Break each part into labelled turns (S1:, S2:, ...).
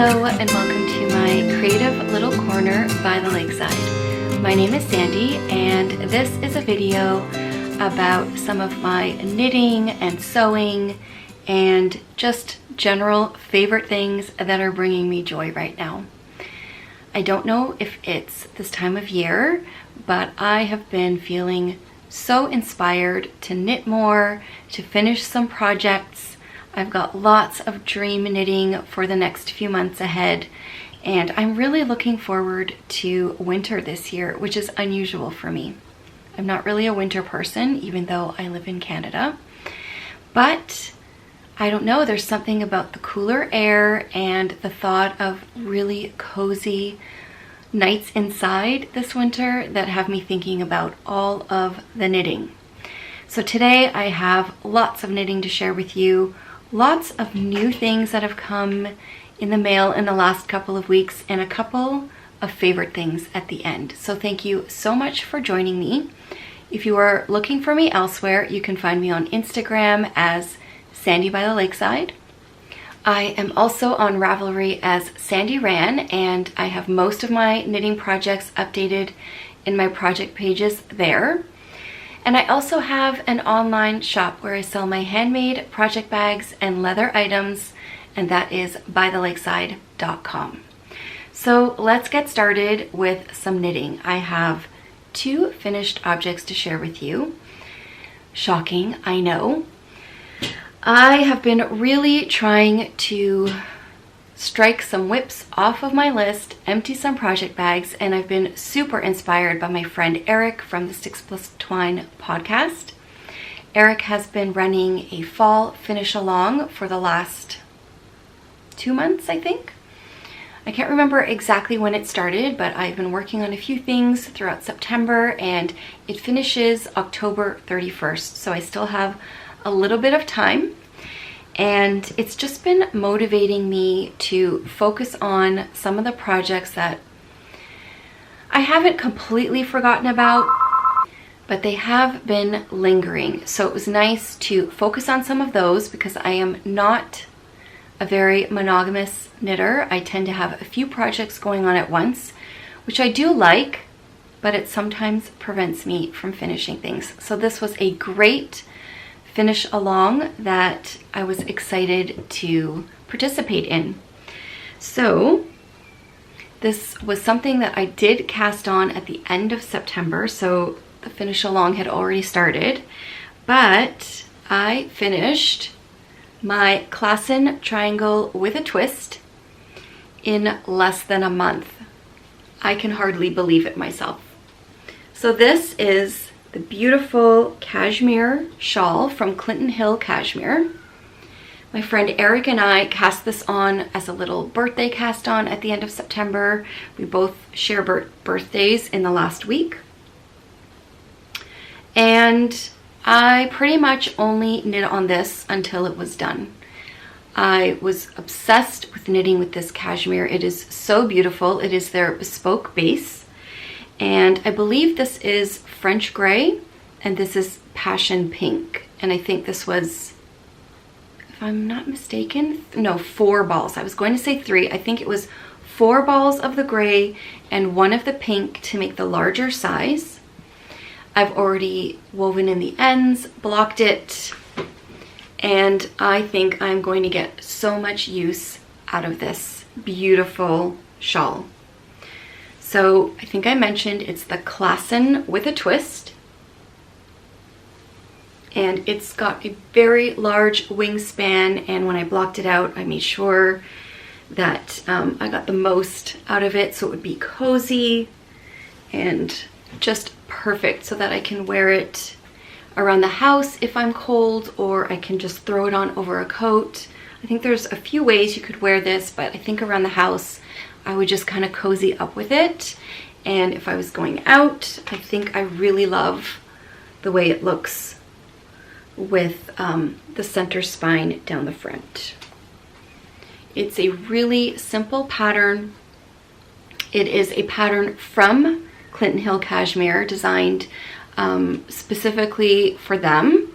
S1: Hello and welcome to my creative little corner by the lakeside. My name is Sandy and this is a video about some of my knitting and sewing and just general favorite things that are bringing me joy right now. I don't know if it's this time of year, but I have been feeling so inspired to knit more, to finish some projects. I've got lots of dream knitting for the next few months ahead, and I'm really looking forward to winter this year, which is unusual for me. I'm not really a winter person, even though I live in Canada, but I don't know, there's something about the cooler air and the thought of really cozy nights inside this winter that have me thinking about all of the knitting. So today I have lots of knitting to share with you. Lots of new things that have come in the mail in the last couple of weeks and a couple of favorite things at the end. So thank you so much for joining me. If you are looking for me elsewhere, you can find me on Instagram as Sandy by the Lakeside. I am also on Ravelry as Sandyran, and I have most of my knitting projects updated in my project pages there. And I also have an online shop where I sell my handmade project bags and leather items, and that is bythelakeside.com. So let's get started with some knitting. I have two finished objects to share with you. Shocking, I know. I have been really trying to strike some whips off of my list, empty some project bags, and I've been super inspired by my friend Eric from the Sticks Twine podcast. Eric has been running a fall finish along for the last 2 months, I think. I can't remember exactly when it started, but I've been working on a few things throughout September, and it finishes October 31st, so I still have a little bit of time. And it's just been motivating me to focus on some of the projects that I haven't completely forgotten about, but they have been lingering. So it was nice to focus on some of those because I am not a very monogamous knitter. I tend to have a few projects going on at once, which I do like, but it sometimes prevents me from finishing things. So this was a great finish along that I was excited to participate in. So this was something that I did cast on at the end of September, so the finish along had already started, but I finished my Klassen triangle with a twist in less than a month. I can hardly believe it myself. So this is the beautiful cashmere shawl from Clinton Hill Cashmere. My friend Eric and I cast this on as a little birthday cast on at the end of September. We both share birthdays in the last week. And I pretty much only knit on this until it was done. I was obsessed with knitting with this cashmere. It is so beautiful. It is their bespoke base. And I believe this is French gray and this is passion pink. And I think this was, if I'm not mistaken, no, 4 balls. I was going to say 3. I think it was 4 balls of the gray and 1 of the pink to make the larger size. I've already woven in the ends, blocked it, and I think I'm going to get so much use out of this beautiful shawl. So I think I mentioned it's the Klassen with a twist, and it's got a very large wingspan, and when I blocked it out I made sure that I got the most out of it so it would be cozy and just perfect so that I can wear it around the house if I'm cold, or I can just throw it on over a coat. I think there's a few ways you could wear this, but I think around the house I would just kind of cozy up with it. And if I was going out, I think I really love the way it looks with the center spine down the front. It's a really simple pattern. It is a pattern from Clinton Hill Cashmere, designed specifically for them.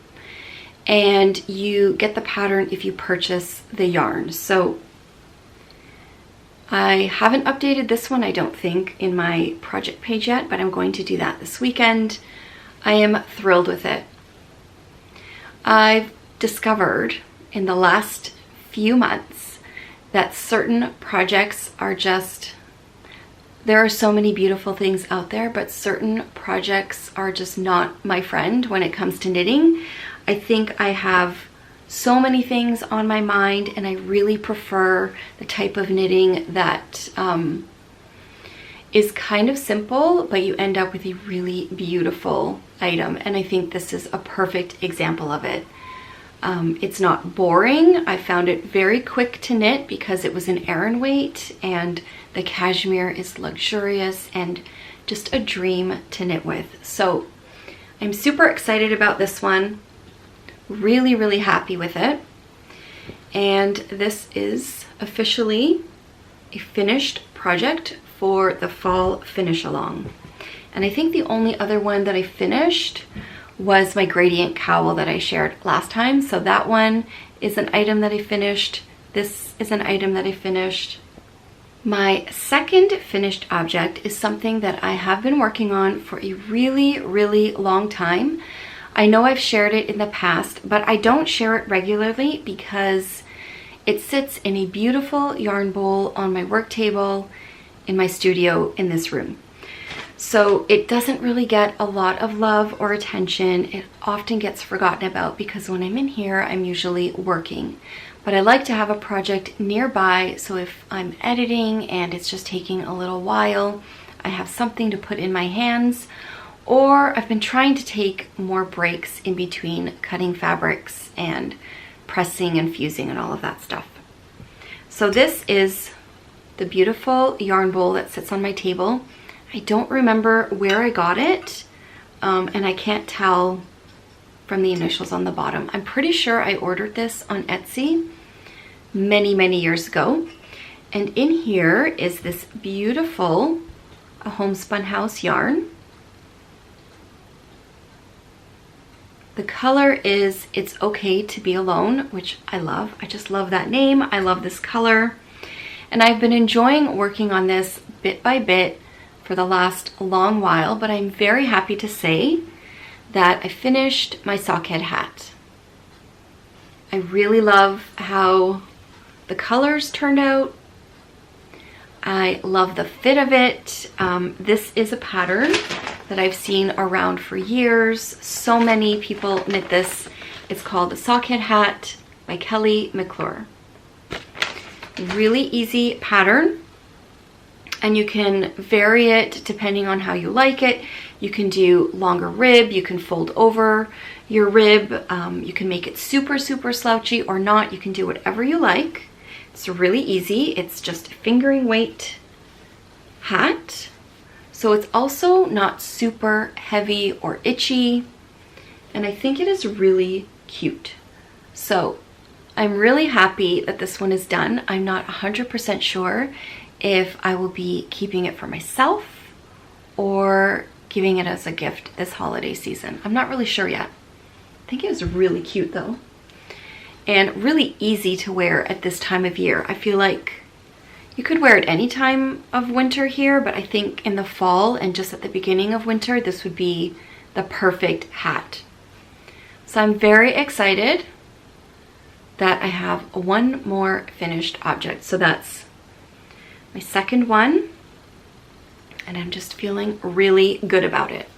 S1: And you get the pattern if you purchase the yarn. So I haven't updated this one, I don't think, in my project page yet, but I'm going to do that this weekend. I am thrilled with it. I've discovered in the last few months that certain projects are just, there are so many beautiful things out there, but certain projects are just not my friend when it comes to knitting. I think I have so many things on my mind, and I really prefer the type of knitting that is kind of simple, but you end up with a really beautiful item, and I think this is a perfect example of it. It's not boring. I found it very quick to knit because it was an Aran weight, and the cashmere is luxurious and just a dream to knit with. So I'm super excited about this one. Really, really happy with it. And this is officially a finished project for the fall finish along. And I think the only other one that I finished was my gradient cowl that I shared last time. So that one is an item that I finished. This is an item that I finished. My second finished object is something that I have been working on for a really, really long time. I know I've shared it in the past, but I don't share it regularly because it sits in a beautiful yarn bowl on my work table in my studio in this room. So it doesn't really get a lot of love or attention. It often gets forgotten about because when I'm in here, I'm usually working. But I like to have a project nearby, so if I'm editing and it's just taking a little while, I have something to put in my hands. Or I've been trying to take more breaks in between cutting fabrics and pressing and fusing and all of that stuff. So this is the beautiful yarn bowl that sits on my table. I don't remember where I got it, and I can't tell from the initials on the bottom. I'm pretty sure I ordered this on Etsy many, many years ago. And in here is this beautiful homespun house yarn. The color is It's Okay to Be Alone, which I love. I just love that name. I love this color. And I've been enjoying working on this bit by bit for the last long while, but I'm very happy to say that I finished my sockhead hat. I really love how the colors turned out. I love the fit of it. This is a pattern that I've seen around for years. So many people knit this. It's called the Sockhead Hat by Kelly McClure. Really easy pattern, and you can vary it depending on how you like it. You can do longer rib, you can fold over your rib, you can make it super, super slouchy or not. You can do whatever you like. It's really easy. It's just a fingering weight hat. So it's also not super heavy or itchy, and I think it is really cute. So I'm really happy that this one is done. I'm not 100% sure if I will be keeping it for myself or giving it as a gift this holiday season. I'm not really sure yet. I think it was really cute though, and really easy to wear at this time of year. I feel like you could wear it any time of winter here, but I think in the fall and just at the beginning of winter, this would be the perfect hat. So I'm very excited that I have one more finished object. So that's my second one, and I'm just feeling really good about it.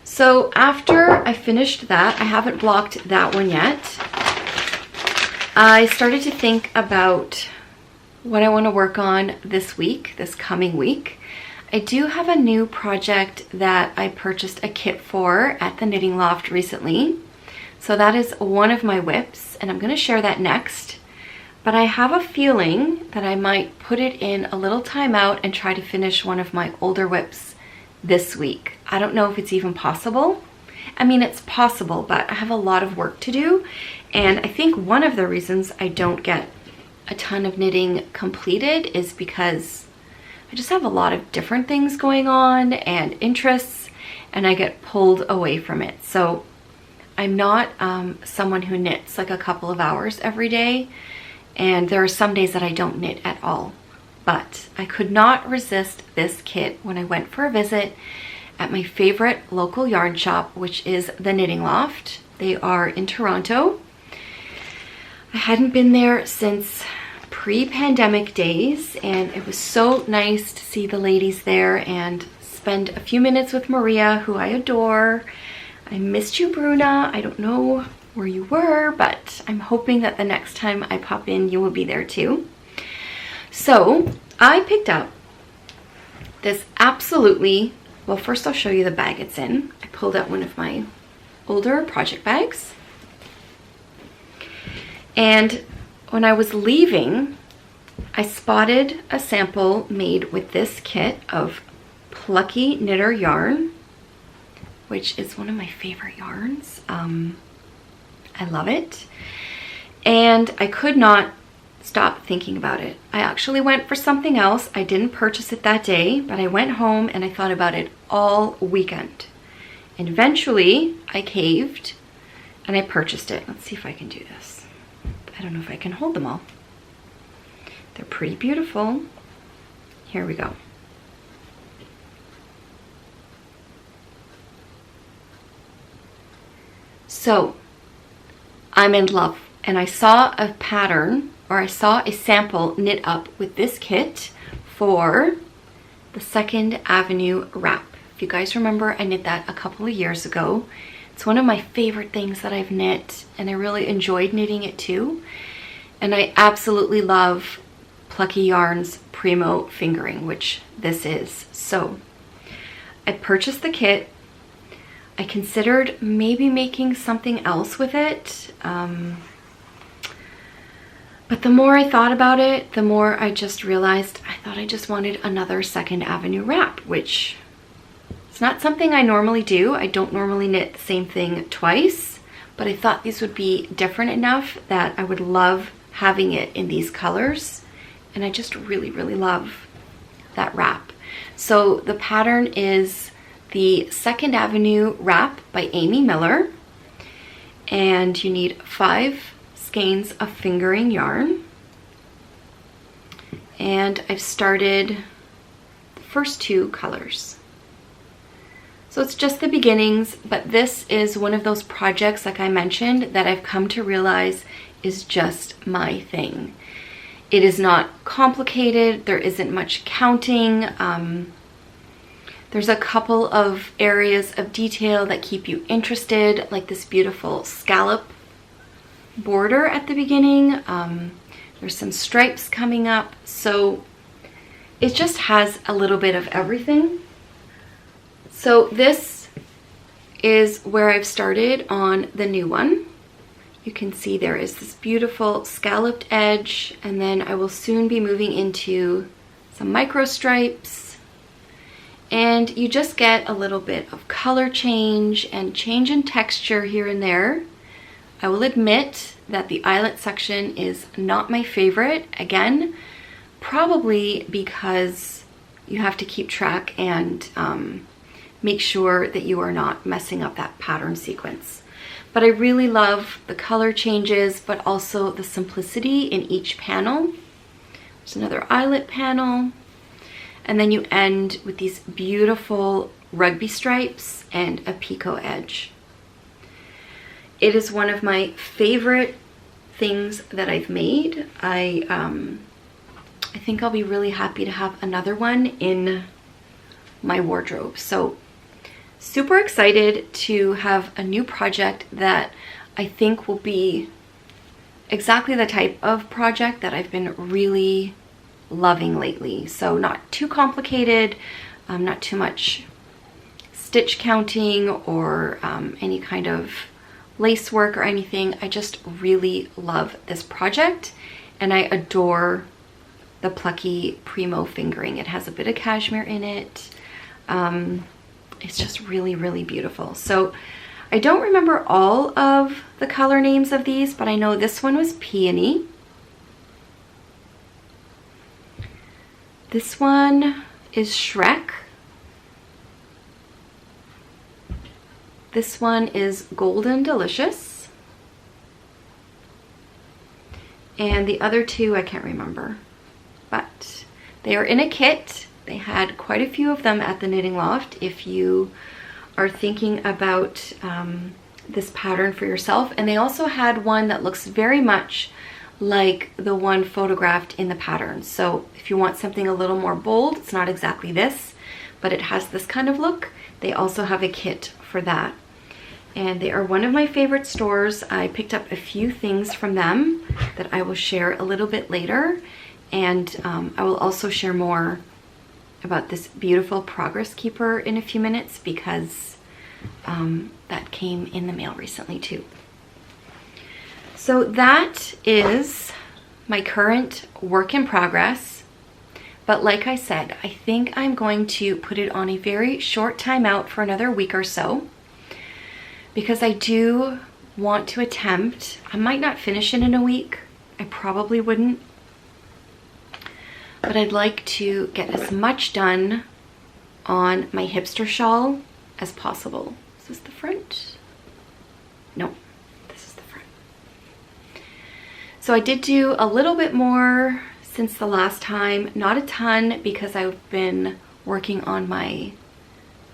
S1: So after I finished that, I haven't blocked that one yet. I started to think about what I want to work on this week, this coming week. I do have a new project that I purchased a kit for at the Knitting Loft recently. So that is one of my whips, and I'm going to share that next. But I have a feeling that I might put it in a little timeout and try to finish one of my older whips this week. I don't know if it's even possible. I mean, it's possible, but I have a lot of work to do. And I think one of the reasons I don't get a ton of knitting completed is because I just have a lot of different things going on and interests, and I get pulled away from it. So I'm not someone who knits like a couple of hours every day, and there are some days that I don't knit at all. but I could not resist this kit when I went for a visit at my favorite local yarn shop, which is the Knitting Loft. They are in Toronto. I hadn't been there since pre-pandemic days, and it was so nice to see the ladies there and spend a few minutes with Maria, who I adore. I missed you, Bruna. I don't know where you were, but I'm hoping that the next time I pop in, you will be there too. So I picked up this absolutely, well, first I'll show you the bag it's in. I pulled out one of my older project bags. And when I was leaving, I spotted a sample made with this kit of Plucky Knitter yarn, which is one of my favorite yarns. I love it. And I could not stop thinking about it. I actually went for something else. I didn't purchase it that day, but I went home and I thought about it all weekend. And eventually I caved and I purchased it. Let's see if I can do this. I don't know if I can hold them all. They're pretty beautiful. Here we go. So I'm in love, and I saw a pattern, or I saw a sample knit up with this kit for the 2nd Avenue wrap. If you guys remember, I knit that a couple of years ago. It's one of my favorite things that I've knit, and I really enjoyed knitting it too. And I absolutely love Plucky Yarn's Primo fingering, which this is. So I purchased the kit. I considered maybe making something else with it. But the more I thought about it, the more I just realized I thought I just wanted another 2nd Avenue wrap, which it's not something I normally do. I don't normally knit the same thing twice, but I thought these would be different enough that I would love having it in these colors. And I just really, really love that wrap. So the pattern is the 2nd Avenue wrap by Amy Miller. And you need 5 skeins of fingering yarn. And I've started the first 2 colors. So it's just the beginnings, but this is one of those projects, like I mentioned, that I've come to realize is just my thing. It is not complicated. There isn't much counting. There's a couple of areas of detail that keep you interested, like this beautiful scallop border at the beginning. There's some stripes coming up. So it just has a little bit of everything. So this is where I've started on the new one. You can see there is this beautiful scalloped edge, and then I will soon be moving into some micro stripes. And you just get a little bit of color change and change in texture here and there. I will admit that the eyelet section is not my favorite. Again, probably because you have to keep track and make sure that you are not messing up that pattern sequence. But I really love the color changes, but also the simplicity in each panel. There's another eyelet panel. And then you end with these beautiful rugby stripes and a picot edge. It is one of my favorite things that I've made. I think I'll be really happy to have another one in my wardrobe. So super excited to have a new project that I think will be exactly the type of project that I've been really loving lately. So not too complicated, not too much stitch counting or any kind of lace work or anything. I just really love this project, and I adore the Plucky Primo fingering. It has a bit of cashmere in it. It's just really, really beautiful. So I don't remember all of the color names of these, but I know this one was Peony. This one is Shrek. This one is Golden Delicious. And the other two I can't remember. But They are in a kit. They had quite a few of them at the Knitting Loft if you are thinking about this pattern for yourself. And they also had one that looks very much like the one photographed in the pattern. So if you want something a little more bold, it's not exactly this, but it has this kind of look. They also have a kit for that. And they are one of my favorite stores. I picked up a few things from them that I will share a little bit later. And I will also share more about this beautiful progress keeper in a few minutes because that came in the mail recently too. So that is my current work in progress. But like I said, I think I'm going to put it on a very short timeout for another week or so because I do want to attempt, I might not finish it in a week, I probably wouldn't, but I'd like to get as much done on my hipster shawl as possible. Is this the front? No, this is the front. So I did do a little bit more since the last time, not a ton because I've been working on my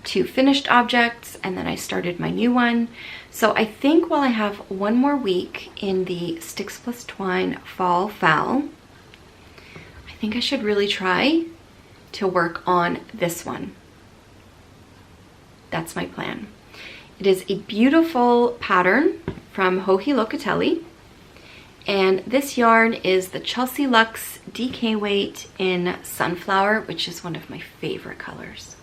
S1: 2 finished objects and then I started my new one. So I think while I have one more week in the Sticks Twine Fall FAL, I think I should really try to work on this one. That's my plan. It is a beautiful pattern from Joji Locatelli. And this yarn is the Chelsea Luxe DK weight in Sunflower, which is one of my favorite colors.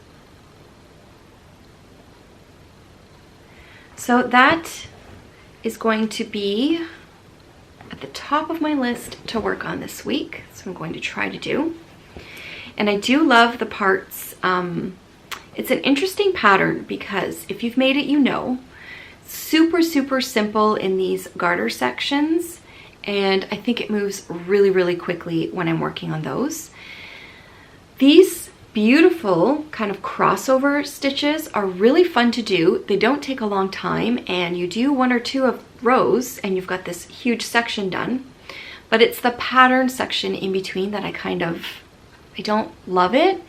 S1: So that is going to be at the top of my list to work on this week. So I'm going to try to do. And I do love the parts. It's an interesting pattern because if you've made it, you know, super, super simple in these garter sections. And I think it moves really, really quickly when I'm working on those. These beautiful kind of crossover stitches are really fun to do. They don't take a long time and you do 1 or 2 of rows and you've got this huge section done. But it's the pattern section in between that I don't love it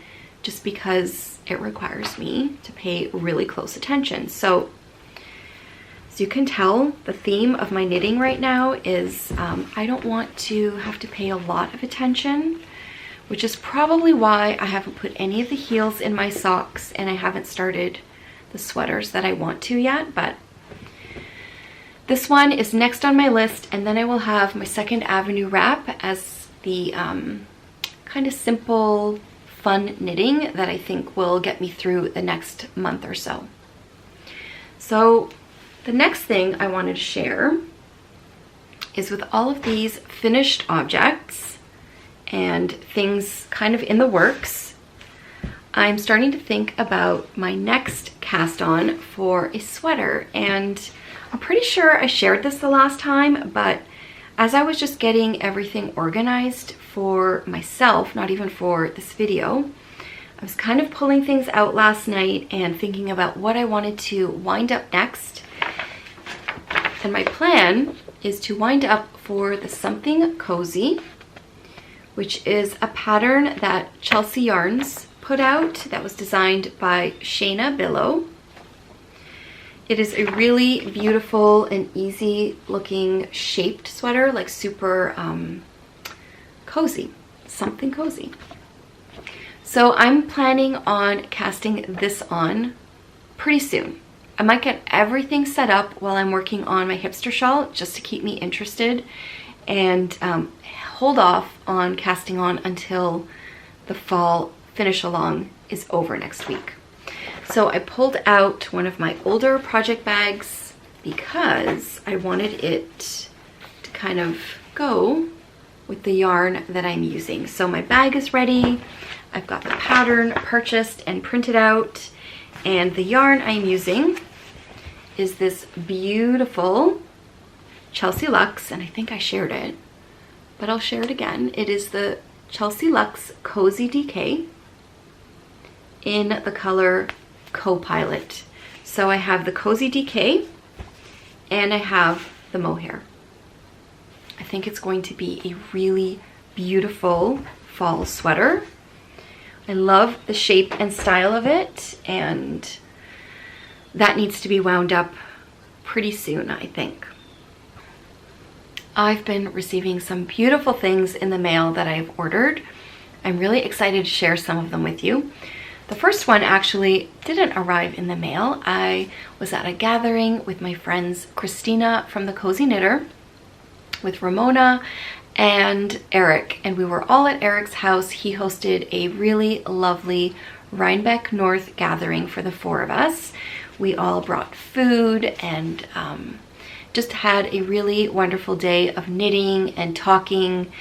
S1: just because it requires me to pay really close attention. So as you can tell, the theme of my knitting right now is I don't want to have to pay a lot of attention, which is probably why I haven't put any of the heels in my socks and I haven't started the sweaters that I want to yet, but this one is next on my list, and then I will have my Second Avenue wrap as the kind of simple, fun knitting that I think will get me through the next month or so. So the next thing I wanted to share is with all of these finished objects and things kind of in the works, I'm starting to think about my next cast on for a sweater. And I'm pretty sure I shared this the last time, but as I was just getting everything organized for myself, not even for this video, I was kind of pulling things out last night and thinking about what I wanted to wind up next. And my plan is to wind up for the Something Cozy, which is a pattern that Chelsea Yarns put out that was designed by Shayna Billow. It is a really beautiful and easy looking shaped sweater, like super cozy, something cozy. So I'm planning on casting this on pretty soon. I might get everything set up while I'm working on my hipster shawl just to keep me interested, and hold off on casting on until the fall finish along is over next week. So I pulled out one of my older project bags because I wanted it to kind of go with the yarn that I'm using. So my bag is ready. I've got the pattern purchased and printed out, and the yarn I'm using is this beautiful Chelsea Luxe, and I think I shared it, but I'll share it again. It is the Chelsea Luxe Cozy DK in the color Co-Pilot. So I have the Cozy DK and I have the mohair. I think it's going to be a really beautiful fall sweater. I love the shape and style of it, and that needs to be wound up pretty soon, I think. I've been receiving some beautiful things in the mail that I've ordered. I'm really excited to share some of them with you. The first one actually didn't arrive in the mail. I was at a gathering with my friends Christina from the Cozy Knitter, with Ramona and Eric, and we were all at Eric's house. He hosted a really lovely Rhinebeck North gathering for the 4 of us. We all brought food and just had a really wonderful day of knitting and talking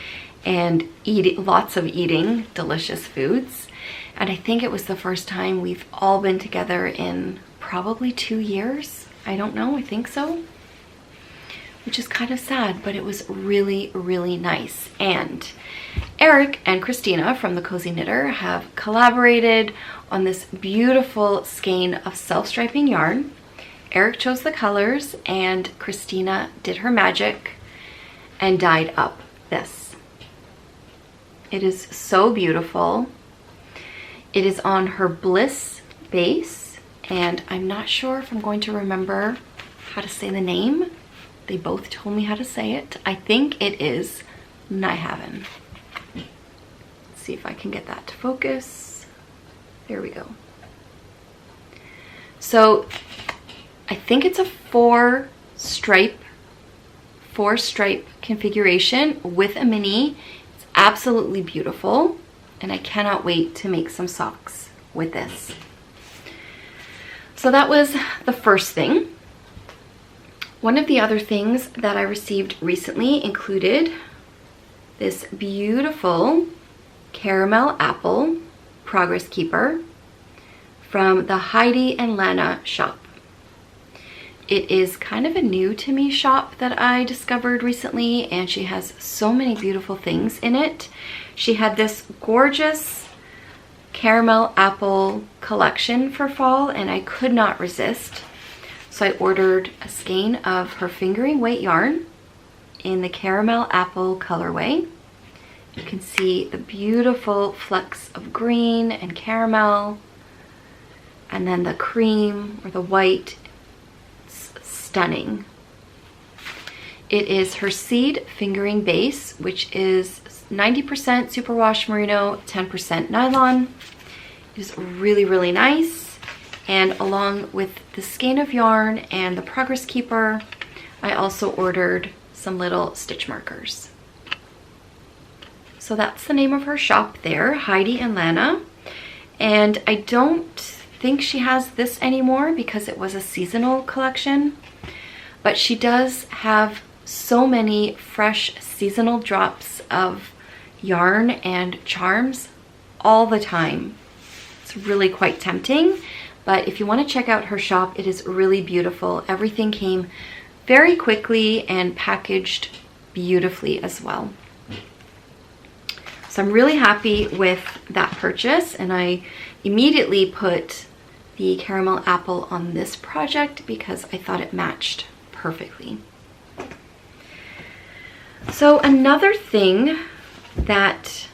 S1: and eating, lots of eating delicious foods. And I think it was the first time we've all been together in probably 2 years. I don't know, I think so. Which is kind of sad, but it was really, really nice. And Eric and Christina from the Cozy Knitter have collaborated on this beautiful skein of self-striping yarn. Eric chose the colors and Christina did her magic and dyed up this. It is so beautiful. It is on her Bliss base, and I'm not sure if I'm going to remember how to say the name. They both told me how to say it. I think it is Nyhaven. Let's see if I can get that to focus. There we go. So I think it's a 4-stripe configuration with a mini. It's absolutely beautiful, and I cannot wait to make some socks with this. So that was the first thing. One of the other things that I received recently included this beautiful caramel apple progress keeper from the Heidi and Lana shop. It is kind of a new to me shop that I discovered recently, and she has so many beautiful things in it. She had this gorgeous caramel apple collection for fall, and I could not resist. So I ordered a skein of her fingering weight yarn in the caramel apple colorway. You can see the beautiful flecks of green and caramel, and then the cream or the white. It's stunning. It is her seed fingering base, which is 90% superwash merino, 10% nylon. It is really, really nice. And along with the skein of yarn and the progress keeper, I also ordered some little stitch markers. So that's the name of her shop there, Heidi and Lana. And I don't think she has this anymore because it was a seasonal collection, but she does have so many fresh seasonal drops of yarn and charms all the time. It's really quite tempting. But if you want to check out her shop, it is really beautiful. Everything came very quickly and packaged beautifully as well. So I'm really happy with that purchase, and I immediately put the caramel apple on this project because I thought it matched perfectly. So another thing that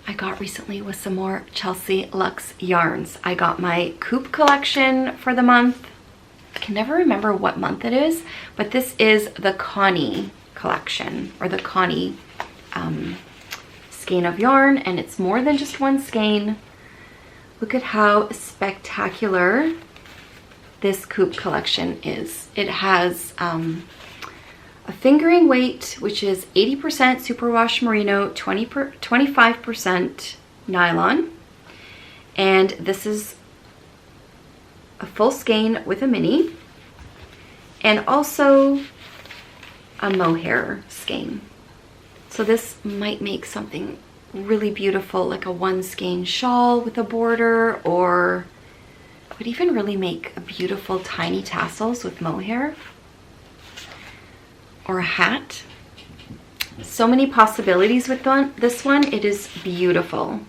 S1: I got recently was some more Chelsea Luxe yarns. I got my Coupe collection for the month. I can never remember what month it is, but this is the Connie collection, or the Connie skein of yarn, and it's more than just one skein. Look at how spectacular this Coupe collection is. It has a fingering weight, which is 80% superwash merino, 25% nylon. And this is a full skein with a mini, and also a mohair skein. So this might make something really beautiful, like a one skein shawl with a border, or would even really make a beautiful tiny tassels with mohair, or a hat. So many possibilities with this one. It is beautiful.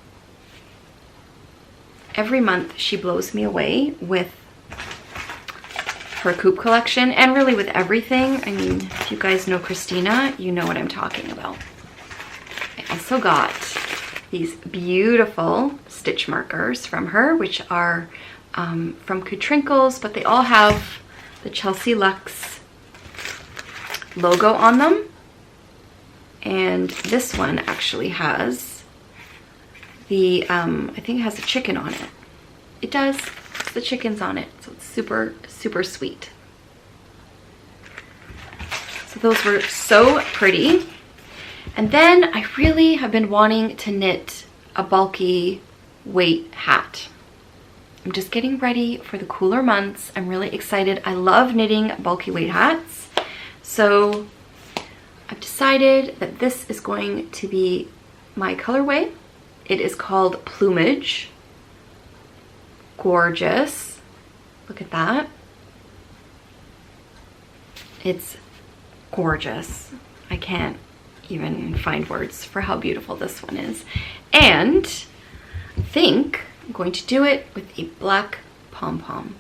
S1: Every month she blows me away with her Coupe collection, and really with everything. I mean, if you guys know Christina, you know what I'm talking about. I also got these beautiful stitch markers from her, which are from Crinkles, but they all have the Chelsea Luxe logo on them. And this one actually has the, I think it has a chicken on it. It does, it's the chickens on it, so it's super, super sweet. So those were so pretty. And then I really have been wanting to knit a bulky weight hat. I'm just getting ready for the cooler months. I'm really excited. I love knitting bulky weight hats. So I've decided that this is going to be my colorway. It is called Plumage. Gorgeous. Look at that. It's gorgeous. I can't even find words for how beautiful this one is. And I think I'm going to do it with a black pom-pom.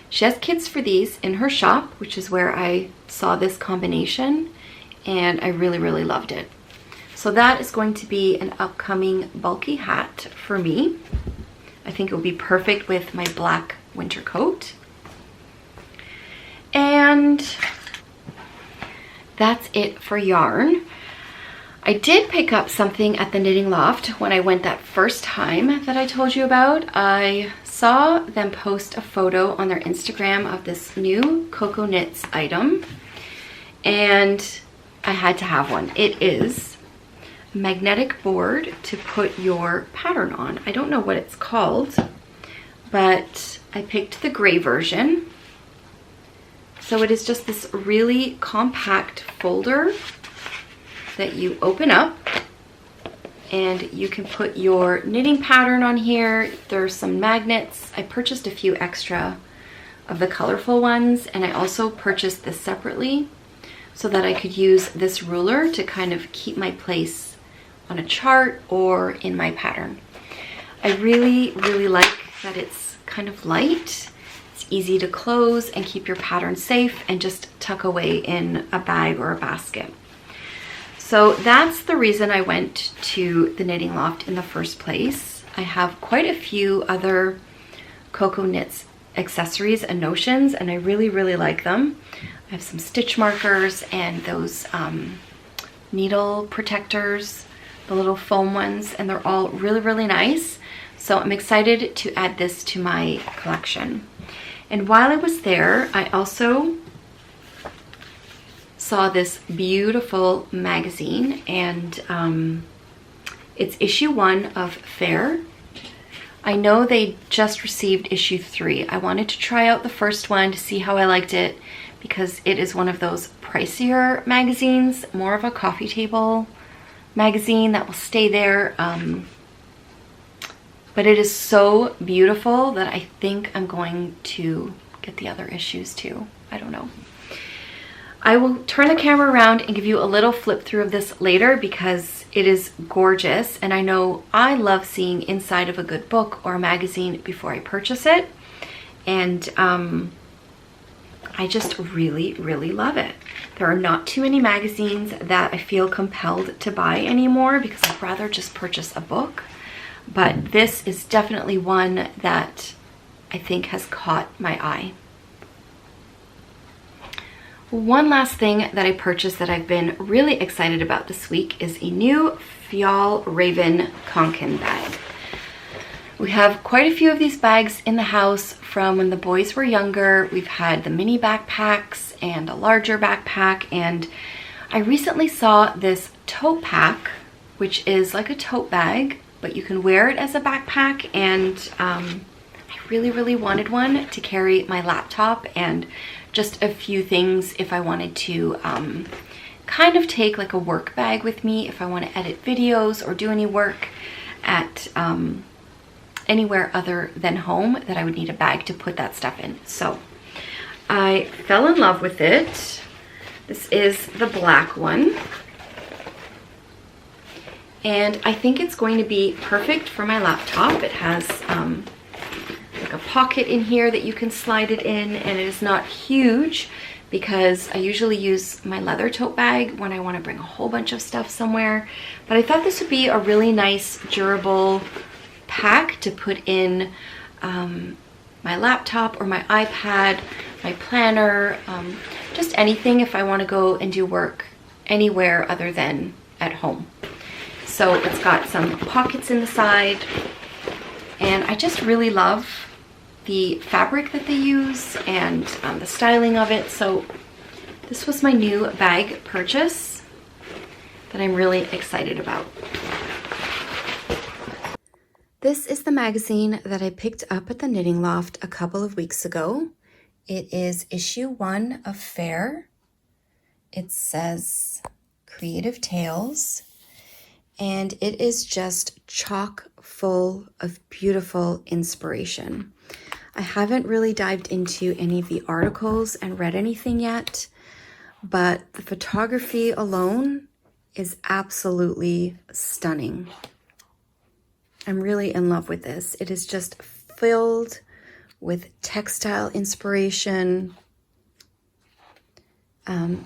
S1: She has kits for these in her shop, which is where I saw this combination, and I really, really loved it. So that is going to be an upcoming bulky hat for me. I think it will be perfect with my black winter coat. And that's it for yarn. I did pick up something at the Knitting Loft when I went that first time that I told you about. I saw them post a photo on their Instagram of this new Coco Knits item, and I had to have one. It is a magnetic board to put your pattern on. I don't know what it's called, but I picked the gray version. So it is just this really compact folder that you open up, and you can put your knitting pattern on here. There's some magnets. I purchased a few extra of the colorful ones, and I also purchased this separately so that I could use this ruler to kind of keep my place on a chart or in my pattern. I really, really like that it's kind of light. It's easy to close and keep your pattern safe and just tuck away in a bag or a basket. So that's the reason I went to the Knitting Loft in the first place. I have quite a few other Coco Knits accessories and notions, and I really, really like them. I have some stitch markers and those needle protectors, the little foam ones, and they're all really, really nice. So I'm excited to add this to my collection. And while I was there, I also saw this beautiful magazine, and it's issue 1 of FAIR. I know they just received issue 3. I wanted to try out the first one to see how I liked it, because it is one of those pricier magazines, more of a coffee table magazine that will stay there. But it is so beautiful that I think I'm going to get the other issues too. I don't know. I will turn the camera around and give you a little flip through of this later, because it is gorgeous, and I know I love seeing inside of a good book or a magazine before I purchase it, and I just really, really love it. There are not too many magazines that I feel compelled to buy anymore, because I'd rather just purchase a book, but this is definitely one that I think has caught my eye. One last thing that I purchased that I've been really excited about this week is a new FAL Raven Conkin bag. We have quite a few of these bags in the house from when the boys were younger. We've had the mini backpacks and a larger backpack, and I recently saw this tote pack, which is like a tote bag, but you can wear it as a backpack, and I really, really wanted one to carry my laptop and just a few things if I wanted to kind of take like a work bag with me if I want to edit videos or do any work at anywhere other than home that I would need a bag to put that stuff in. So I fell in love with it. This is the black one, and I think it's going to be perfect for my laptop. It has like a pocket in here that you can slide it in, and it is not huge, because I usually use my leather tote bag when I want to bring a whole bunch of stuff somewhere. But I thought this would be a really nice, durable pack to put in my laptop or my iPad, my planner, just anything if I want to go and do work anywhere other than at home. So it's got some pockets in the side, and I just really love the fabric that they use and the styling of it. So this was my new bag purchase that I'm really excited about. This is the magazine that I picked up at the Knitting Loft a couple of weeks ago. It is issue 1 of FAL. It says Creative Tales, and it is just chock full of beautiful inspiration. I haven't really dived into any of the articles and read anything yet, but the photography alone is absolutely stunning. I'm really in love with this. It is just filled with textile inspiration.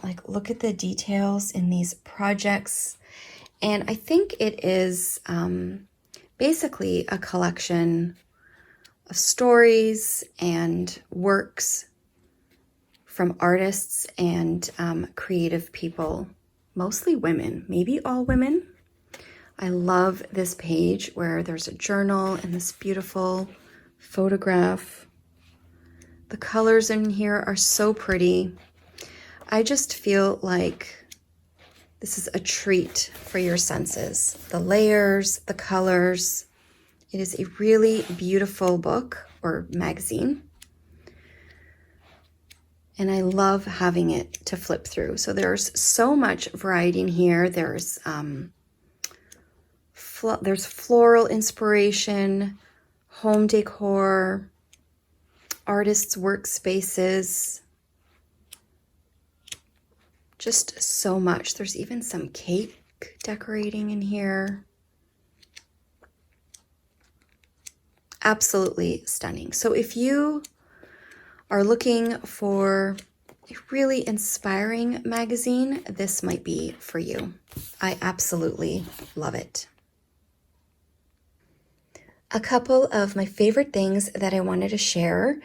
S1: Like, look at the details in these projects. And I think it is basically a collection of stories and works from artists and creative people, mostly women, maybe all women. I love this page where there's a journal and this beautiful photograph. The colors in here are so pretty. I just feel like this is a treat for your senses. The layers, the colors. It is a really beautiful book or magazine. And I love having it to flip through. So there's so much variety in here. There's floral inspiration, home decor, artists' workspaces, just so much. There's even some cake decorating in here. Absolutely stunning. So if you are looking for a really inspiring magazine, this might be for you. I absolutely love it. A couple of my favorite things that I wanted to share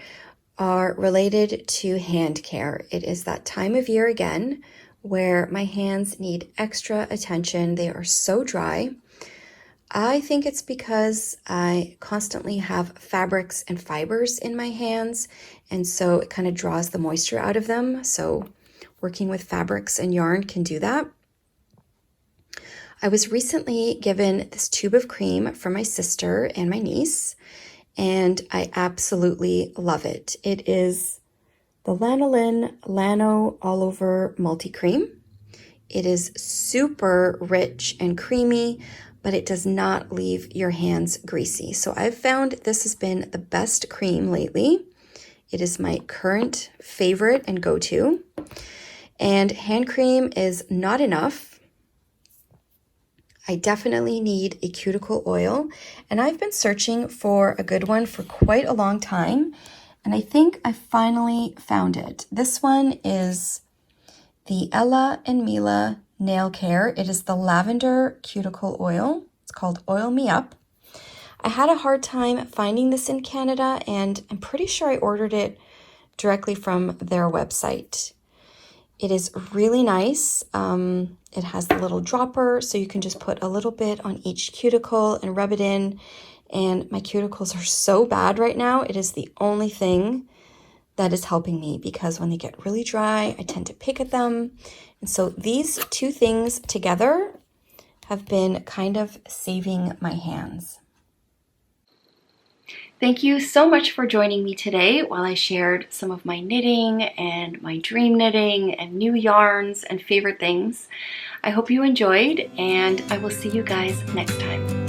S1: are related to hand care. It is that time of year again where my hands need extra attention. They are so dry. I think it's because I constantly have fabrics and fibers in my hands, and so it kind of draws the moisture out of them. So working with fabrics and yarn can do that. I was recently given this tube of cream from my sister and my niece, and I absolutely love it. It is the Lanolin Lano All Over Multi-Cream. It is super rich and creamy, but it does not leave your hands greasy. So I've found this has been the best cream lately. It is my current favorite and go-to. And hand cream is not enough. I definitely need a cuticle oil, and I've been searching for a good one for quite a long time, and I think I finally found it. This one is the Ella and Mila Nail Care. It is the lavender cuticle oil. It's called Oil Me Up. I had a hard time finding this in Canada, and I'm pretty sure I ordered it directly from their website. It is really nice. It has the little dropper, so you can just put a little bit on each cuticle and rub it in. And my cuticles are so bad right now. It is the only thing that is helping me, because when they get really dry, I tend to pick at them. And so these two things together have been kind of saving my hands. Thank you so much for joining me today while I shared some of my knitting and my dream knitting and new yarns and favorite things. I hope you enjoyed, and I will see you guys next time.